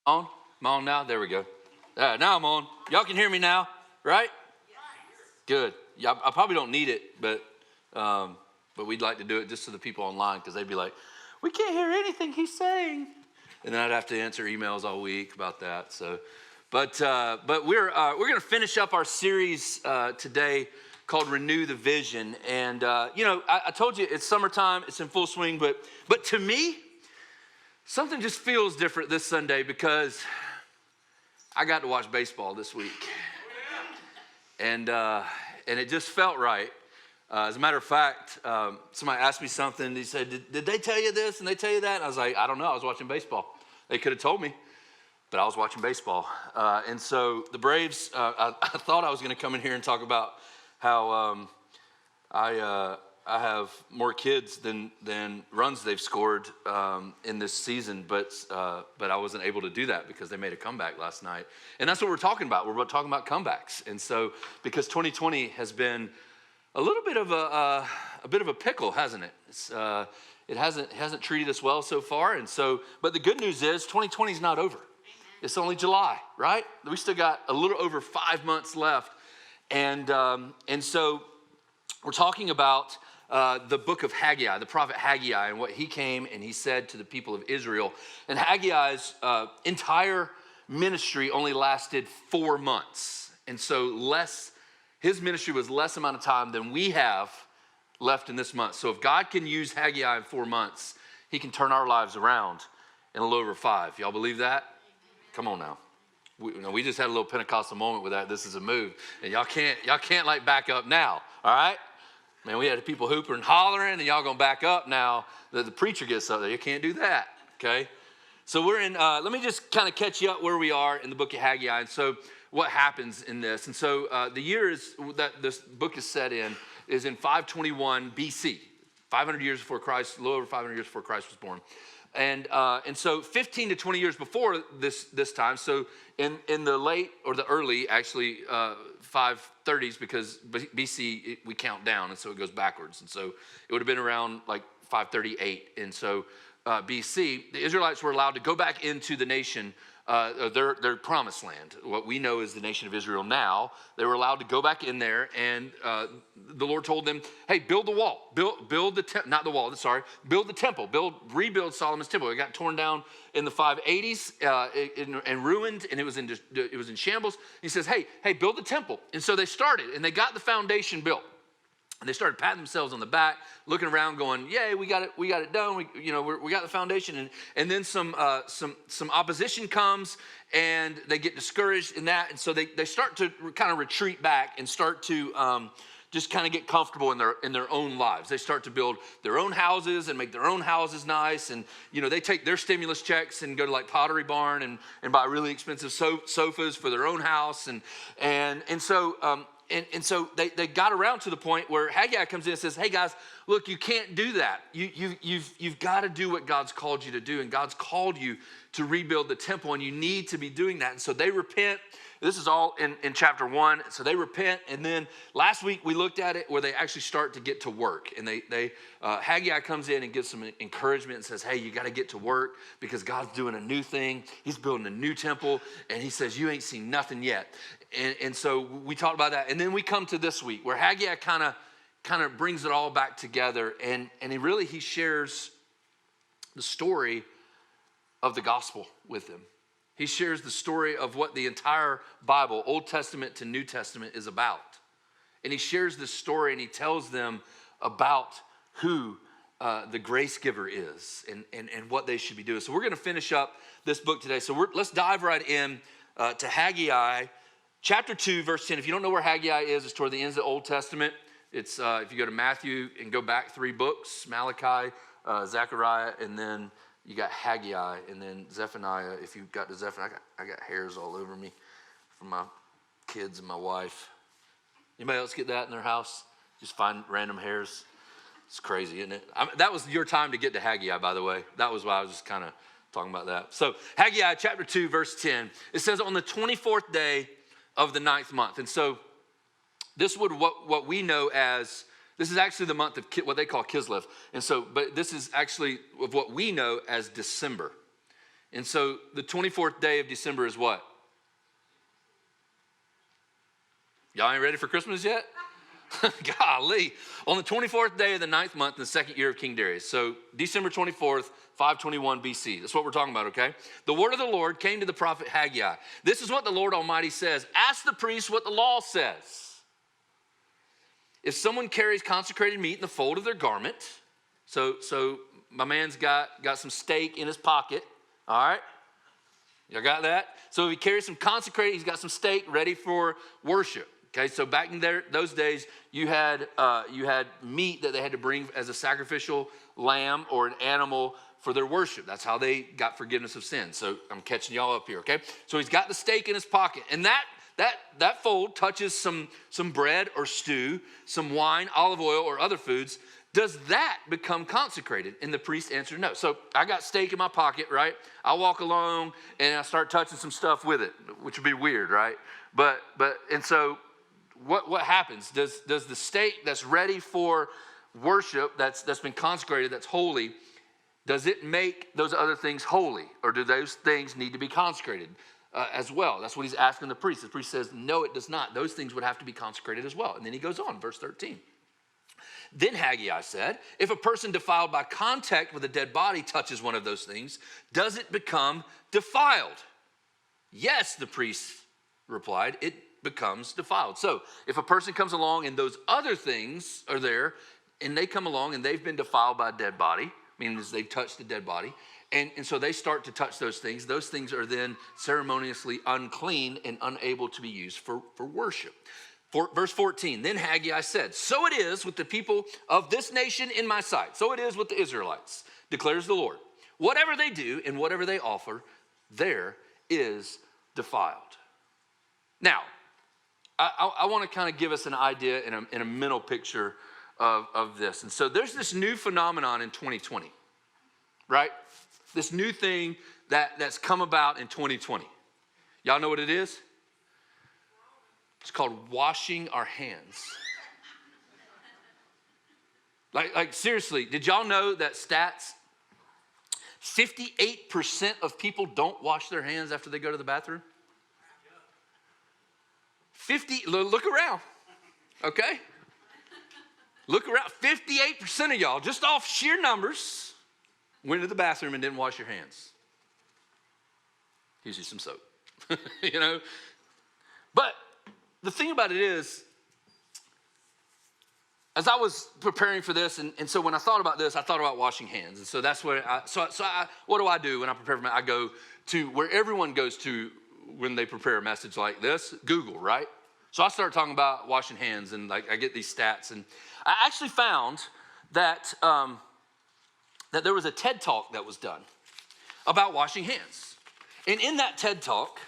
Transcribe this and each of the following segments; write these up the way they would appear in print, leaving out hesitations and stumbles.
On? Am I on now? There we go. Now I'm on. Y'all can hear me now, right? Good. Yeah, I probably don't need it, but we'd like to do it just to the people online because they'd be like, we can't hear anything he's saying. And then I'd have to answer emails all week about that. So, but we're going to finish up our series today called Renew the Vision. And, I told you it's summertime. It's in full swing. But to me, something just feels different this Sunday because I got to watch baseball this week. And it just felt right. As a matter of fact, somebody asked me something. He said, did they tell you this and they tell you that? And I was like, I don't know. I was watching baseball. They could have told me, but I was watching baseball. And so the Braves, I thought I was going to come in here and talk about how I have more kids than runs they've scored in this season, but I wasn't able to do that because they made a comeback last night. And that's what we're talking about. We're talking about comebacks. And so because 2020 has been a little bit of a pickle, hasn't it? It hasn't treated us well so far. And so, but the good news is 2020 is not over. It's only July, right? We still got a little over 5 months left. And so we're talking about the book of Haggai, the prophet Haggai, and what he came and he said to the people of Israel. And Haggai's entire ministry only lasted 4 months. And so his ministry was less amount of time than we have left in this month. So if God can use Haggai in 4 months, he can turn our lives around in a little over 5. Y'all believe that? Come on now. We just had a little Pentecostal moment with that. This is a move. And y'all can't like back up now. All right? Man, we had people hooping and hollering, and y'all gonna back up now that the preacher gets up there. You can't do that, okay? So we're in, let me just kind of catch you up where we are in the book of Haggai. And so what happens in this? And so the year that this book is set in is in 521 BC, 500 years before Christ, a little over 500 years before Christ was born. And so 15 to 20 years before this time, so in the late or the early, actually, 530s, because BC, we count down, and so it goes backwards. And so it would have been around like 538. And so BC, the Israelites were allowed to go back into the nation, their promised land, what we know is the nation of Israel now. They were allowed to go back in there, and the Lord told them, hey, build the wall, build the temple, not the wall, sorry, build the temple, rebuild Solomon's temple. It got torn down in the 580s and ruined, and it was in shambles. He says, hey, build the temple. And so they started, and they got the foundation built. And they started patting themselves on the back, looking around, going, "Yay, we got it done. We got the foundation." And then some opposition comes, and they get discouraged in that, and so they start to kind of retreat back and start to just kind of get comfortable in their own lives. They start to build their own houses and make their own houses nice, and they take their stimulus checks and go to like Pottery Barn and buy really expensive sofas for their own house, and so. And so they got around to the point where Haggai comes in and says, hey guys, look, you can't do that. You've got to do what God's called you to do. And God's called you to rebuild the temple, and you need to be doing that. And so they repent. This is all in chapter 1. So they repent. And then last week we looked at it where they actually start to get to work. And Haggai comes in and gives some encouragement and says, hey, you got to get to work because God's doing a new thing. He's building a new temple. And he says, you ain't seen nothing yet. And so we talked about that. And then we come to this week where Haggai kind of brings it all back together. And he shares the story of the gospel with them. He shares the story of what the entire Bible, Old Testament to New Testament, is about. And he shares this story, and he tells them about who the grace giver is and what they should be doing. So we're going to finish up this book today. So let's dive right in to Haggai, chapter 2, verse 10. If you don't know where Haggai is, it's toward the ends of the Old Testament. It's if you go to Matthew and go back 3 books, Malachi, Zechariah, and then you got Haggai, and then Zephaniah. If you got to Zephaniah, I got hairs all over me from my kids and my wife. Anybody else get that in their house? Just find random hairs. It's crazy, isn't it? That was your time to get to Haggai, by the way. That was why I was just kind of talking about that. So Haggai chapter 2, verse 10. It says, on the 24th day of the 9th month. And so this would what we know as, this is actually the month of what they call Kislev. And so, but this is actually of what we know as December. And so the 24th day of December is what? Y'all ain't ready for Christmas yet? Golly. On the 24th day of the 9th month in the 2nd year of King Darius. So December 24th, 521 BC. That's what we're talking about, okay? The word of the Lord came to the prophet Haggai. This is what the Lord Almighty says. Ask the priest what the law says. If someone carries consecrated meat in the fold of their garment, so my man's got some steak in his pocket, all right? Y'all got that? So if he carries some consecrated, he's got some steak ready for worship. Okay, so back in those days, you had meat that they had to bring as a sacrificial lamb or an animal for their worship. That's how they got forgiveness of sin. So I'm catching y'all up here, okay? So he's got the steak in his pocket, and that fold touches some bread or stew, some wine, olive oil, or other foods. Does that become consecrated? And the priest answered no. So I got steak in my pocket, right? I walk along and I start touching some stuff with it, which would be weird, right? But so what happens? Does the steak that's ready for worship, that's been consecrated, that's holy, does it make those other things holy? Or do those things need to be consecrated as well? That's what he's asking the priest. The priest says, no, it does not. Those things would have to be consecrated as well. And then he goes on, verse 13. Then Haggai said, if a person defiled by contact with a dead body touches one of those things, does it become defiled? Yes, the priest replied, it becomes defiled. So if a person comes along and those other things are there, and they come along and they've been defiled by a dead body, meaning they've touched a dead body, and so they start to touch those things are then ceremoniously unclean and unable to be used for worship. Verse 14, then Haggai said, so it is with the people of this nation in my sight. So it is with the Israelites, declares the Lord. Whatever they do and whatever they offer, there is defiled. Now, I want to kind of give us an idea in a mental picture of this. And so there's this new phenomenon in 2020, right? This new thing that's come about in 2020. Y'all know what it is? It's called washing our hands. Like seriously, did y'all know that stats, 58% of people don't wash their hands after they go to the bathroom? Look around, okay? Look around, 58% of y'all, just off sheer numbers, went to the bathroom and didn't wash your hands. Here's you some soap, you know? But the thing about it is, as I was preparing for this, and so when I thought about this, I thought about washing hands. And so that's what what do I do when I prepare for my, I go to where everyone goes to when they prepare a message like this, Google, right? So I started talking about washing hands, and like I get these stats, and I actually found that that there was a TED Talk that was done about washing hands. And in that TED Talk,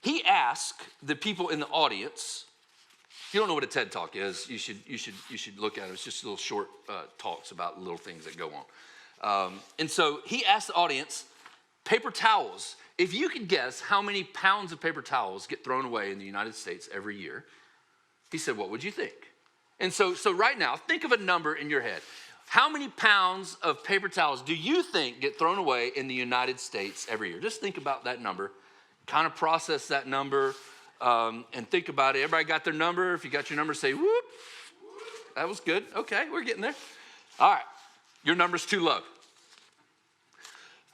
he asked the people in the audience. If you don't know what a TED Talk is, you should look at it. It's just little short talks about little things that go on. And so he asked the audience, paper towels. If you could guess how many pounds of paper towels get thrown away in the United States every year, he said, what would you think? And so right now, think of a number in your head. How many pounds of paper towels do you think get thrown away in the United States every year? Just think about that number. Kind of process that number and think about it. Everybody got their number? If you got your number, say, whoop. That was good. Okay, we're getting there. All right, your number's too low.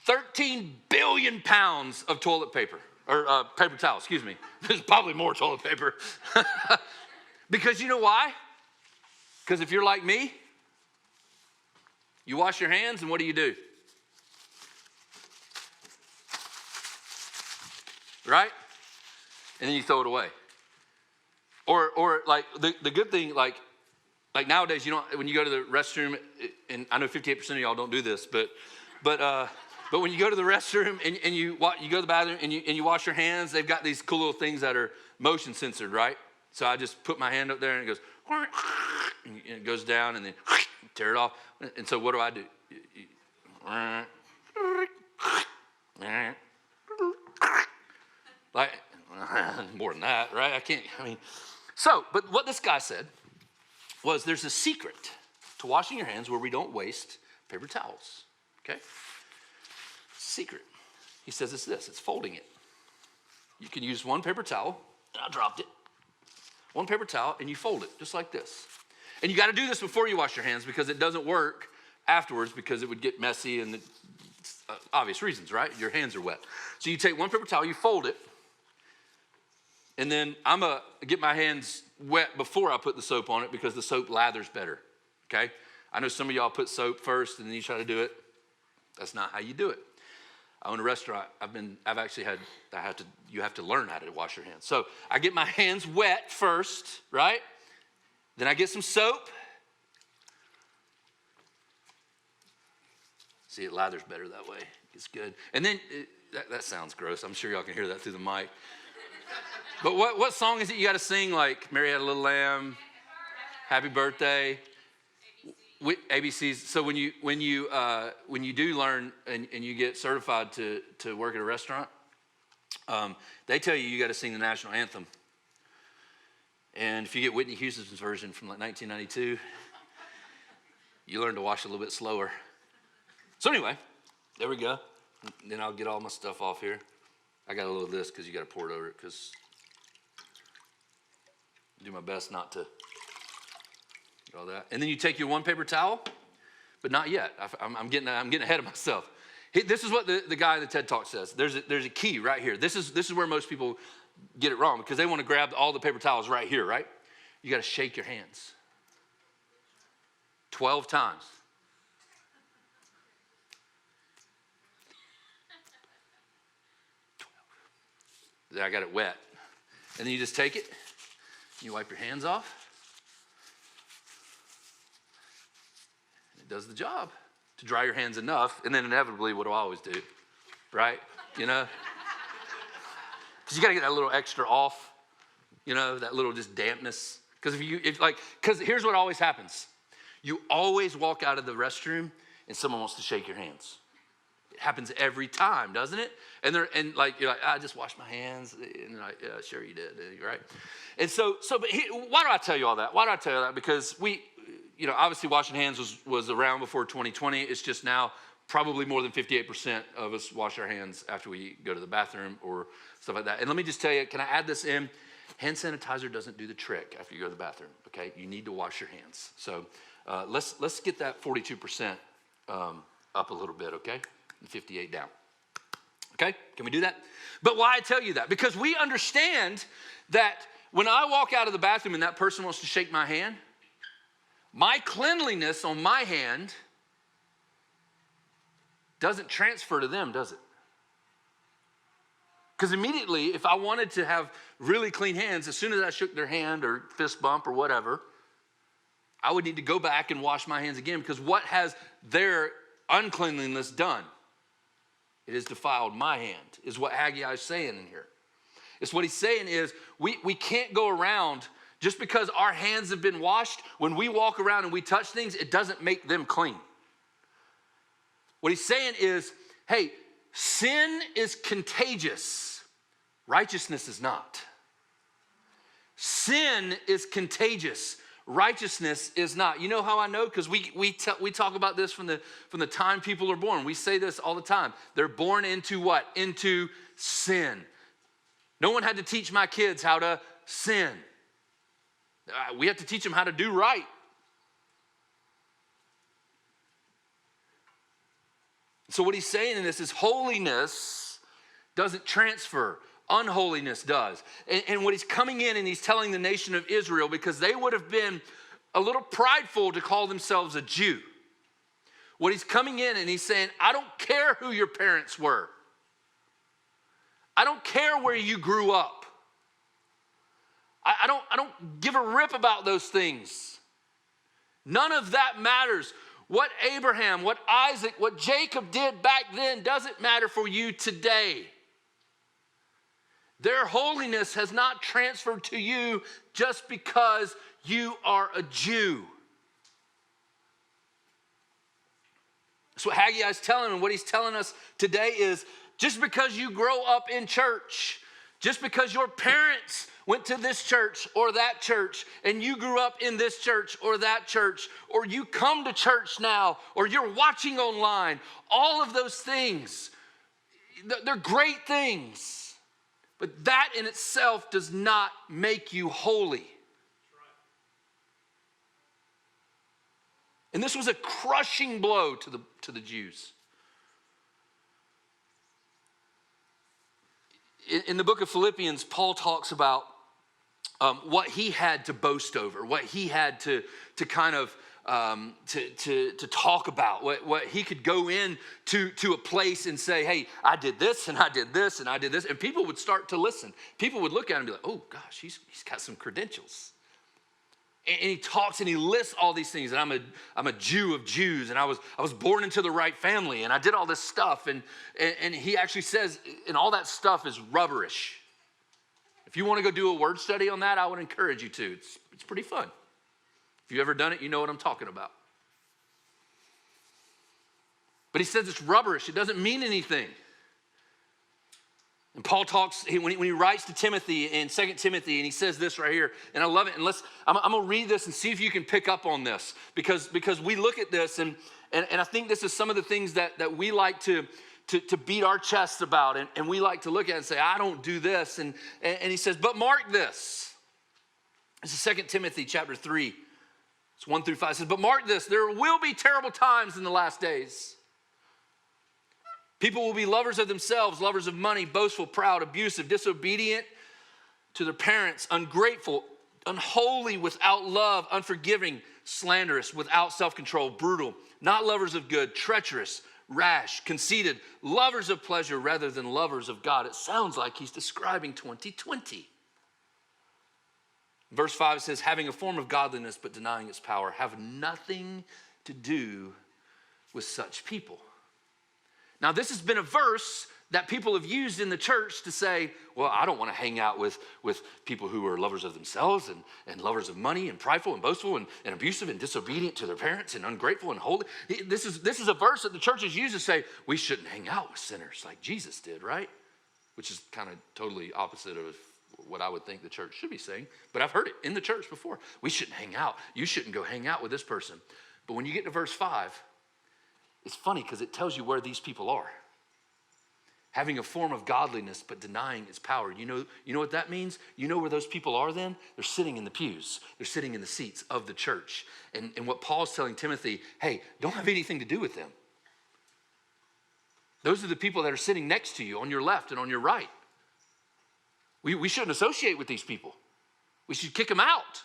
13 billion pounds of toilet paper, or paper towel, excuse me. There's probably more toilet paper. Because you know why? Because if you're like me, you wash your hands and what do? Right? And then you throw it away. Or like the good thing, like nowadays, you don't, when you go to the restroom, and I know 58% of y'all don't do this, but when you go to the restroom and you go to the bathroom and you wash your hands, they've got these cool little things that are motion censored, right? So I just put my hand up there and it goes, and it goes down and then tear it off. And so what do I do? Like, more than that, right? But what this guy said was there's a secret to washing your hands where we don't waste paper towels, okay? Secret. He says it's this, it's folding it. You can use one paper towel, and I dropped it. One paper towel, and you fold it just like this. And you got to do this before you wash your hands because it doesn't work afterwards because it would get messy and obvious reasons, right? Your hands are wet. So you take one paper towel, you fold it, and then I'm going to get my hands wet before I put the soap on it because the soap lathers better, okay? I know some of y'all put soap first and then you try to do it. That's not how you do it. I own a restaurant. You have to learn how to wash your hands. So I get my hands wet first, right? Then I get some soap. See, it lathers better that way. It's good. And then, that sounds gross. I'm sure y'all can hear that through the mic. But what song is it you got to sing? Like Mary Had a Little Lamb, Happy Birthday, ABCs. So when you do learn and you get certified to work at a restaurant, they tell you got to sing the national anthem. And if you get Whitney Houston's version from like 1992, you learn to wash a little bit slower. So anyway, there we go. Then I'll get all my stuff off here. I got a little of this because you got to pour it over it because do my best not to get all that. And then you take your one paper towel, but not yet. I'm getting ahead of myself. This is what the guy in the TED Talk says. There's a key right here. This is where most people get it wrong because they want to grab all the paper towels right here, right? You got to shake your hands 12 times. Then I got it wet. And then you just take it, you wipe your hands off. And it does the job to dry your hands enough. And then inevitably, what do I always do? Right? You know? Because you got to get that little extra off. You know, that little just dampness. Because because here's what always happens. You always walk out of the restroom and someone wants to shake your hands. It happens every time, doesn't it? And you're like, I just washed my hands. And you're like, yeah, sure you did, right? And why do I tell you all that? Why do I tell you that? Because obviously washing hands was around before 2020. It's just now probably more than 58% of us wash our hands after we go to the bathroom or stuff like that. And let me just tell you, can I add this in? Hand sanitizer doesn't do the trick after you go to the bathroom, okay? You need to wash your hands. So let's get that 42% up a little bit, okay? And 58 down. Okay, can we do that? But why I tell you that? Because we understand that when I walk out of the bathroom and that person wants to shake my hand, my cleanliness on my hand doesn't transfer to them, does it? Because immediately, if I wanted to have really clean hands, as soon as I shook their hand or fist bump or whatever, I would need to go back and wash my hands again because what has their uncleanliness done? It has defiled my hand, is what Haggai is saying in here. It's what he's saying is we can't go around just because our hands have been washed. When we walk around and we touch things, it doesn't make them clean. What he's saying is, hey, sin is contagious. Righteousness is not. Sin is contagious. Righteousness is not. You know how I know? Because we talk about this from the time people are born. We say this all the time. They're born into what? Into sin. No one had to teach my kids how to sin. We have to teach them how to do right. So what he's saying in this is holiness doesn't transfer. Unholiness does. And what he's coming in and he's telling the nation of Israel, because they would have been a little prideful to call themselves a Jew. What he's coming in and he's saying, I don't care who your parents were. I don't care where you grew up. I don't give a rip about those things. None of that matters. What Abraham, what Isaac, what Jacob did back then doesn't matter for you today. Their holiness has not transferred to you just because you are a Jew. That's what Haggai is telling them. What he's telling us today is just because you grow up in church, just because your parents went to this church or that church, and you grew up in this church or that church, or you come to church now, or you're watching online, all of those things, They're great things, but that in itself does not make you holy. And this was a crushing blow to the Jews. In the book of Philippians, Paul talks about what he had to boast over, what he had to kind of to talk about, what he could go in to a place and say, hey, I did this and I did this and I did this. And people would start to listen. People would look at him and be like, oh gosh, he's got some credentials. And he talks and he lists all these things. And I'm a Jew of Jews, and I was born into the right family, and I did all this stuff. And he actually says, and all that stuff is rubberish. If you want to go do a word study on that, I would encourage you to. It's pretty fun. If you've ever done it, you know what I'm talking about. But he says it's rubberish. It doesn't mean anything. And Paul talks, when he writes to Timothy in 2 Timothy, and he says this right here, and I love it. And I'm going to read this and see if you can pick up on this, because we look at this, and I think this is some of the things that we like to beat our chests about, and we like to look at and say, I don't do this. And he says, but mark this. This is 2 Timothy chapter 3. It's 1 through 5. It says, but mark this, there will be terrible times in the last days. People will be lovers of themselves, lovers of money, boastful, proud, abusive, disobedient to their parents, ungrateful, unholy, without love, unforgiving, slanderous, without self-control, brutal, not lovers of good, treacherous, rash, conceited, lovers of pleasure rather than lovers of God. It sounds like he's describing 2020. Verse 5 says, having a form of godliness but denying its power, have nothing to do with such people. Now, this has been a verse that people have used in the church to say, well, I don't want to hang out with people who are lovers of themselves and lovers of money and prideful and boastful and abusive and disobedient to their parents and ungrateful and holy. This is a verse that the church has used to say, we shouldn't hang out with sinners like Jesus did, right? Which is kind of totally opposite of what I would think the church should be saying. But I've heard it in the church before. We shouldn't hang out. You shouldn't go hang out with this person. But when you get to verse 5, it's funny because it tells you where these people are. Having a form of godliness, but denying its power. You know what that means? You know where those people are then? They're sitting in the pews. They're sitting in the seats of the church. And what Paul's telling Timothy, hey, don't have anything to do with them. Those are the people that are sitting next to you on your left and on your right. We shouldn't associate with these people. We should kick them out.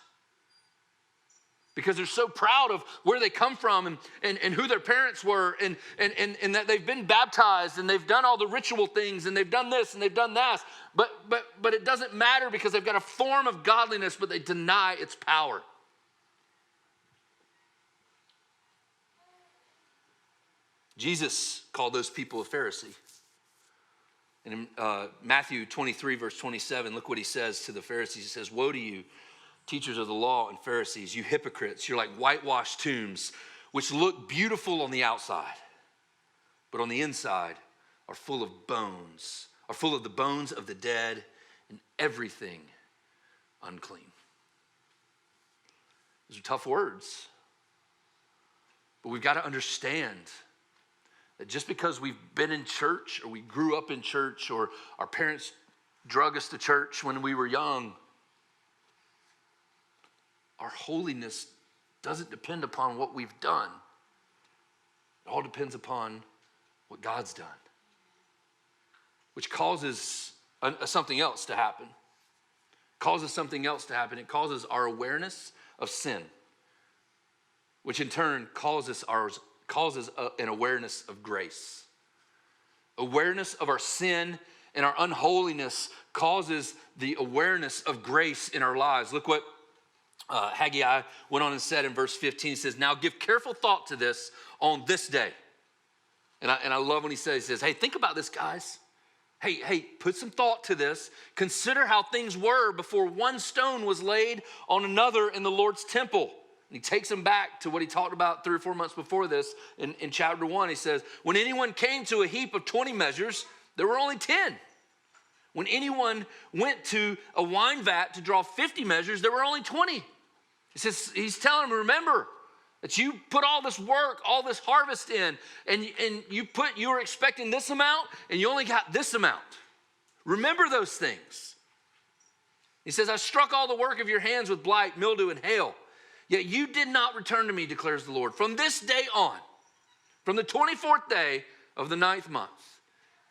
Because they're so proud of where they come from and who their parents were and that they've been baptized and they've done all the ritual things and they've done this and they've done that. But it doesn't matter because they've got a form of godliness, but they deny its power. Jesus called those people a Pharisee. And in Matthew 23, verse 27, look what he says to the Pharisees. He says, woe to you, teachers of the law and Pharisees, you hypocrites, you're like whitewashed tombs, which look beautiful on the outside, but on the inside are full of the bones of the dead and everything unclean. Those are tough words, but we've got to understand that just because we've been in church or we grew up in church or our parents drug us to church when we were young, our holiness doesn't depend upon what we've done. It all depends upon what God's done, which causes something else to happen. It causes our awareness of sin, which in turn causes an awareness of grace. Awareness of our sin and our unholiness causes the awareness of grace in our lives. Look what Haggai went on and said in verse 15. He says, now give careful thought to this on this day. And I love when he says, hey, think about this, guys. Hey, put some thought to this. Consider how things were before one stone was laid on another in the Lord's temple. And he takes them back to what he talked about 3 or 4 months before this in chapter 1. He says, when anyone came to a heap of 20 measures, there were only 10. When anyone went to a wine vat to draw 50 measures, there were only 20. He says, he's telling them, remember, That you put all this work, all this harvest in, and you were expecting this amount, and you only got this amount. Remember those things. He says, I struck all the work of your hands with blight, mildew, and hail. Yet you did not return to me, declares the Lord. From this day on, from the 24th day of the 9th month,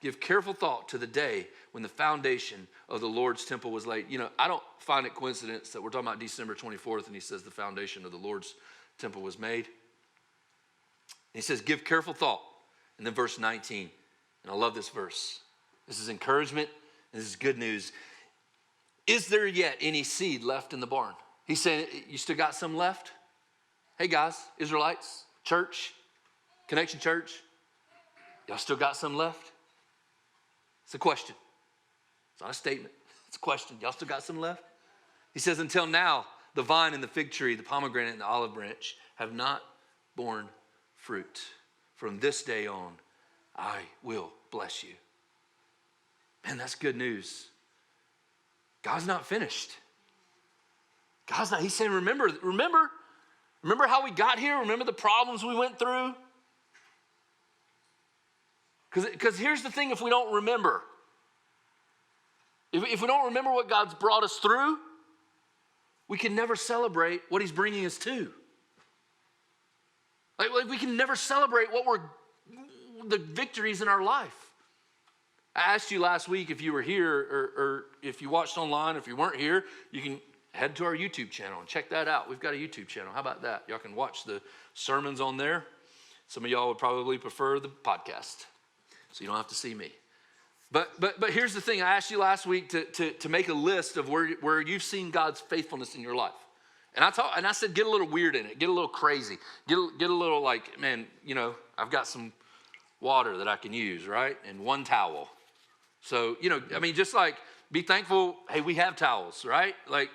give careful thought to the day when the foundation of the Lord's temple was laid. You know, I don't find it coincidence that we're talking about December 24th, and he says the foundation of the Lord's temple was made. He says, give careful thought. And then verse 19, and I love this verse. This is encouragement, and this is good news. Is there yet any seed left in the barn? He's saying, you still got some left? Hey guys, Israelites, church, Connection Church, y'all still got some left? It's a question. It's not a statement. It's a question. Y'all still got some left? He says, until now, the vine and the fig tree, the pomegranate and the olive branch have not borne fruit. From this day on, I will bless you. Man, that's good news. God's not finished. God's not, he's saying, remember how we got here? Remember the problems we went through? Because here's the thing, if we don't remember, if we don't remember what God's brought us through, we can never celebrate what he's bringing us to. Like we can never celebrate the victories in our life. I asked you last week if you were here or if you watched online. If you weren't here, you can head to our YouTube channel and check that out. We've got a YouTube channel. How about that? Y'all can watch the sermons on there. Some of y'all would probably prefer the podcast, so you don't have to see me. But here's the thing. I asked you last week to make a list of where you've seen God's faithfulness in your life. And I said, get a little weird in it. Get a little crazy. Get a little like, man, you know, I've got some water that I can use, right? And one towel. So, you know, I mean, just like be thankful, hey, we have towels, right? Like,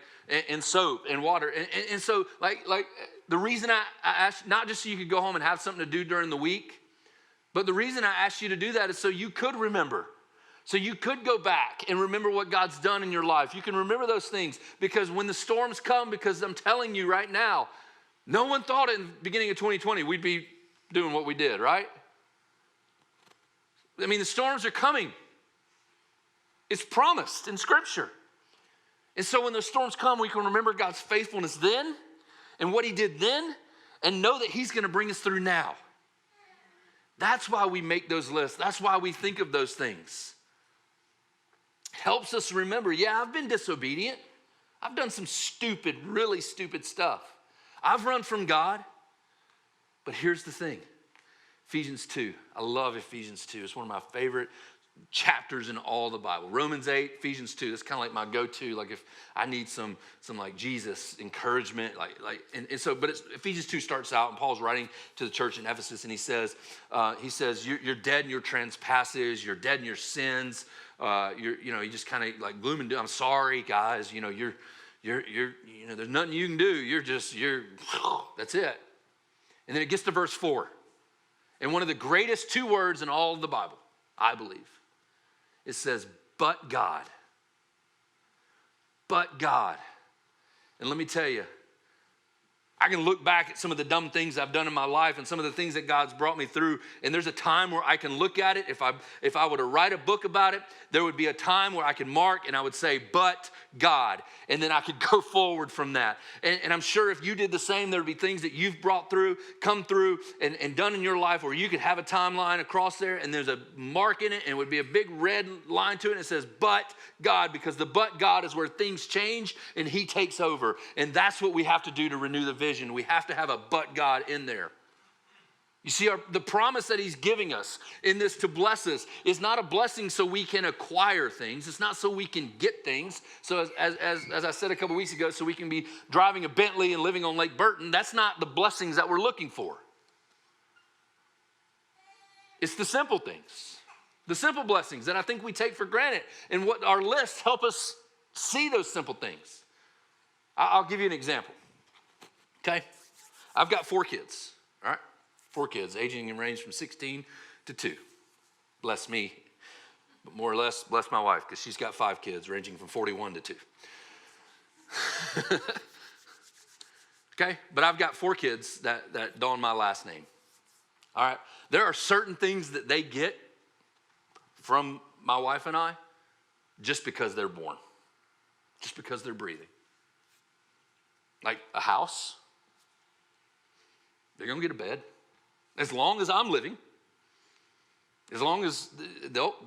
and soap and water. And so like the reason I asked, not just so you could go home and have something to do during the week, but the reason I asked you to do that is so you could remember. So you could go back and remember what God's done in your life. You can remember those things because when the storms come, because I'm telling you right now, no one thought in the beginning of 2020 we'd be doing what we did, right? I mean, the storms are coming. It's promised in Scripture. And so when the storms come, we can remember God's faithfulness then and what he did then and know that he's going to bring us through now. That's why we make those lists. That's why we think of those things. Helps us remember, yeah, I've been disobedient. I've done some stupid, really stupid stuff. I've run from God. But here's the thing. Ephesians 2. I love Ephesians 2. It's one of my favorite chapters in all the Bible. Romans 8, Ephesians 2. That's kind of like my go-to. Like if I need some like Jesus encouragement, and so. But Ephesians 2 starts out, and Paul's writing to the church in Ephesus, and he says, you're dead in your trespasses, you're dead in your sins. You just kind of like gloom and doom. I'm sorry, guys. You know, you're there's nothing you can do. You're that's it. And then it gets to verse 4, and one of the greatest two words in all of the Bible, I believe. It says, but God. But God. And let me tell you, I can look back at some of the dumb things I've done in my life and some of the things that God's brought me through. And there's a time where I can look at it. If I were to write a book about it, there would be a time where I could mark and I would say, but God. And then I could go forward from that. And I'm sure if you did the same, there would be things that you've come through and done in your life where you could have a timeline across there and there's a mark in it and it would be a big red line to it and it says, but God, because the but God is where things change and he takes over. And that's what we have to do to renew the vision. We have to have a but God in there. You see, the promise that he's giving us in this to bless us is not a blessing so we can acquire things. It's not so we can get things. So as I said a couple weeks ago, so we can be driving a Bentley and living on Lake Burton. That's not the blessings that we're looking for. It's the simple things, the simple blessings that I think we take for granted. And what our lists help us see those simple things. I'll give you an example. Okay, I've got 4 kids, all right? 4 kids, aging in range from 16 to 2. Bless me, but more or less bless my wife because she's got 5 kids ranging from 41 to 2. Okay? But I've got 4 kids that don my last name. All right? There are certain things that they get from my wife and I just because they're born, just because they're breathing. Like a house, they're going to get a bed. As long as I'm living, as long as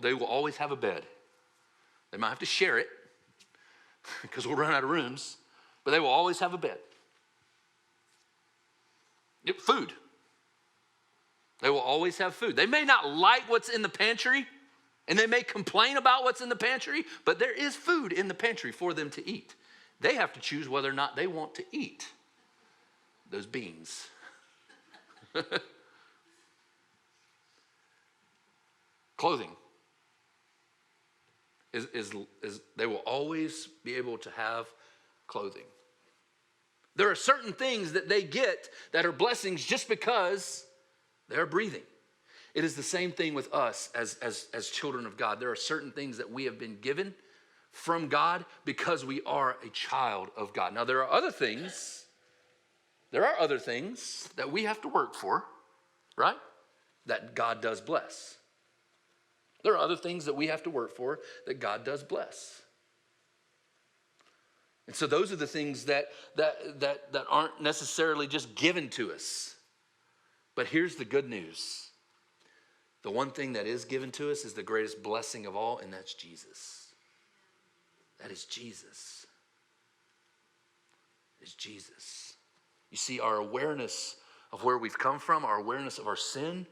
they will always have a bed. They might have to share it because we'll run out of rooms, but they will always have a bed. Yep, food. They will always have food. They may not like what's in the pantry, and they may complain about what's in the pantry, but there is food in the pantry for them to eat. They have to choose whether or not they want to eat those beans. Clothing is they will always be able to have clothing. There are certain things that they get that are blessings just because they're breathing. It is the same thing with us as children of God. There are certain things that we have been given from God because we are a child of God. Now, there are other things that we have to work for, right? That God does bless. There are other things that we have to work for that God does bless. And so those are the things that aren't necessarily just given to us. But here's the good news. The one thing that is given to us is the greatest blessing of all, and that's Jesus. That is Jesus. It's Jesus. You see, our awareness of where we've come from, our awareness of our sin,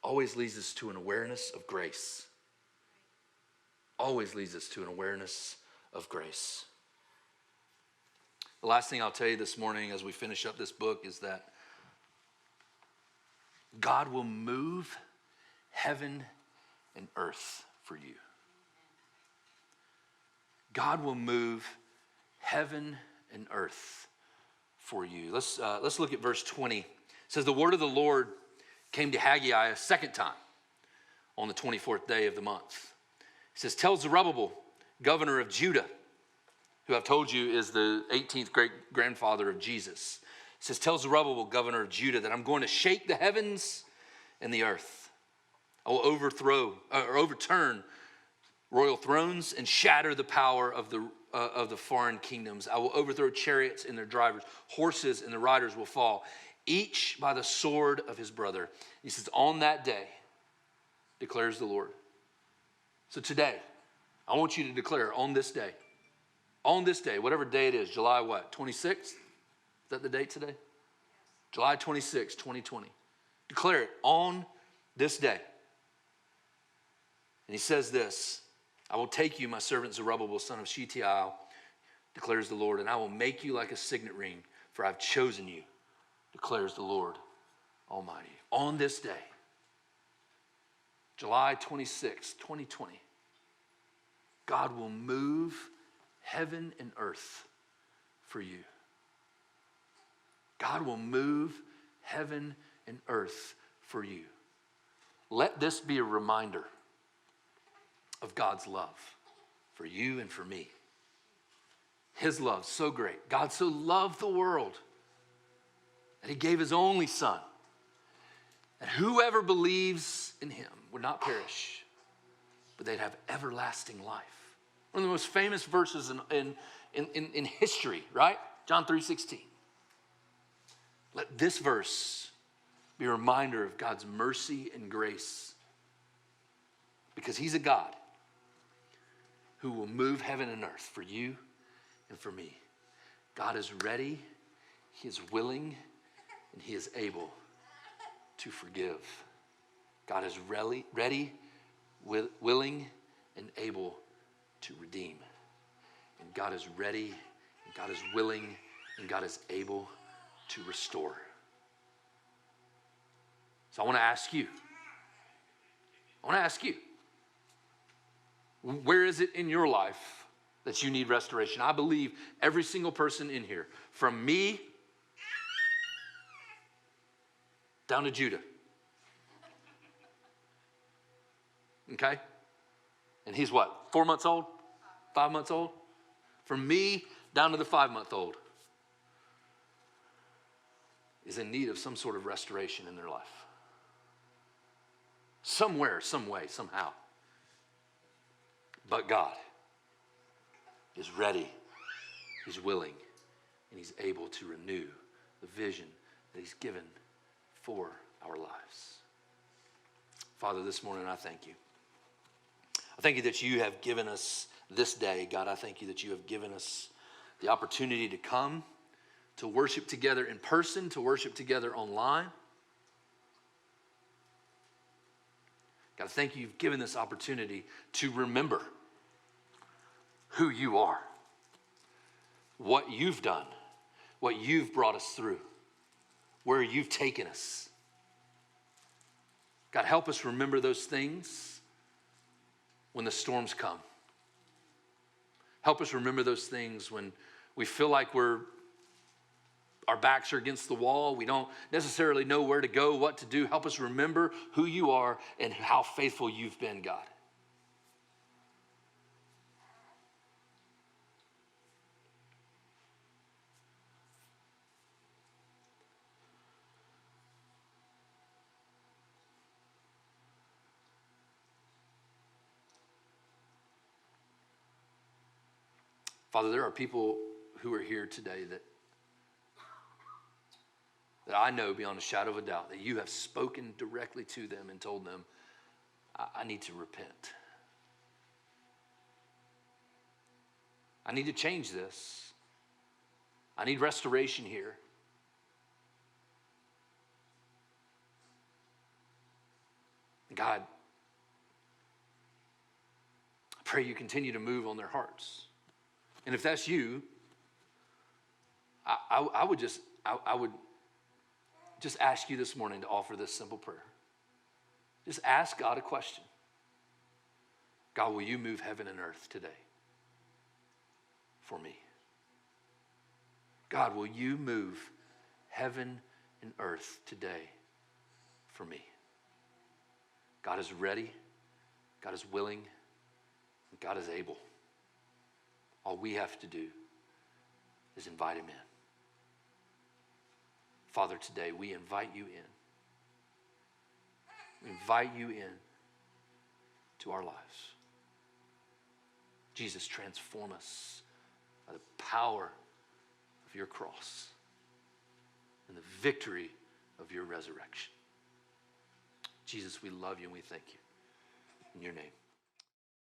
always leads us to an awareness of grace. Always leads us to an awareness of grace. The last thing I'll tell you this morning as we finish up this book is that God will move heaven and earth for you. God will move heaven and earth for you. Let's look at verse 20. It says, the word of the Lord came to Haggai a second time on the 24th day of the month. It says, tell Zerubbabel, governor of Judah, who I've told you is the 18th great-grandfather of Jesus. It says, tell Zerubbabel, governor of Judah, that I'm going to shake the heavens and the earth. I will overturn royal thrones and shatter the power of the foreign kingdoms. I will overthrow chariots and their drivers. Horses and the riders will fall, each by the sword of his brother. He says, on that day, declares the Lord. So today, I want you to declare on this day, whatever day it is, July what, 26th? Is that the date today? July 26, 2020. Declare it on this day. And he says this, I will take you, my servant Zerubbabel, son of Shealtiel, declares the Lord, and I will make you like a signet ring, for I've chosen you, declares the Lord Almighty. On this day, July 26, 2020, God will move heaven and earth for you. God will move heaven and earth for you. Let this be a reminder of God's love for you and for me. His love so great. God so loved the world that he gave his only son, that whoever believes in him would not perish, but they'd have everlasting life. One of the most famous verses in history, right? John 3:16. Let this verse be a reminder of God's mercy and grace, because he's a God who will move heaven and earth for you and for me. God is ready, he is willing, and he is able to forgive. God is ready, willing, and able to redeem. And God is ready, and God is willing, and God is able to restore. So I want to ask you, where is it in your life that you need restoration? I believe every single person in here, from me down to Judah. Okay? And he's what, 4 months old? 5 months old? From me down to the 5-month-old. is in need of some sort of restoration in their life. Somewhere, some way, somehow. But God is ready, He's willing, and He's able to renew the vision that He's given for our lives. Father, this morning I thank you. I thank you that you have given us this day. God, I thank you that you have given us the opportunity to come, to worship together in person, to worship together online. God, I thank you you've given this opportunity to remember who you are, what you've done, what you've brought us through, where you've taken us. God, help us remember those things when the storms come. Help us remember those things when we feel like our backs are against the wall. We don't necessarily know where to go, what to do. Help us remember who you are and how faithful you've been, God. Father, there are people who are here today that I know beyond a shadow of a doubt that you have spoken directly to them and told them, I need to repent. I need to change this. I need restoration here. God, I pray you continue to move on their hearts. And if that's you, I would just ask you this morning to offer this simple prayer. Just ask God a question. God, will you move heaven and earth today for me? God, will you move heaven and earth today for me? God is ready, God is willing, and God is able. All we have to do is invite him in. Father, today we invite you in. We invite you in to our lives. Jesus, transform us by the power of your cross and the victory of your resurrection. Jesus, we love you and we thank you. In your name.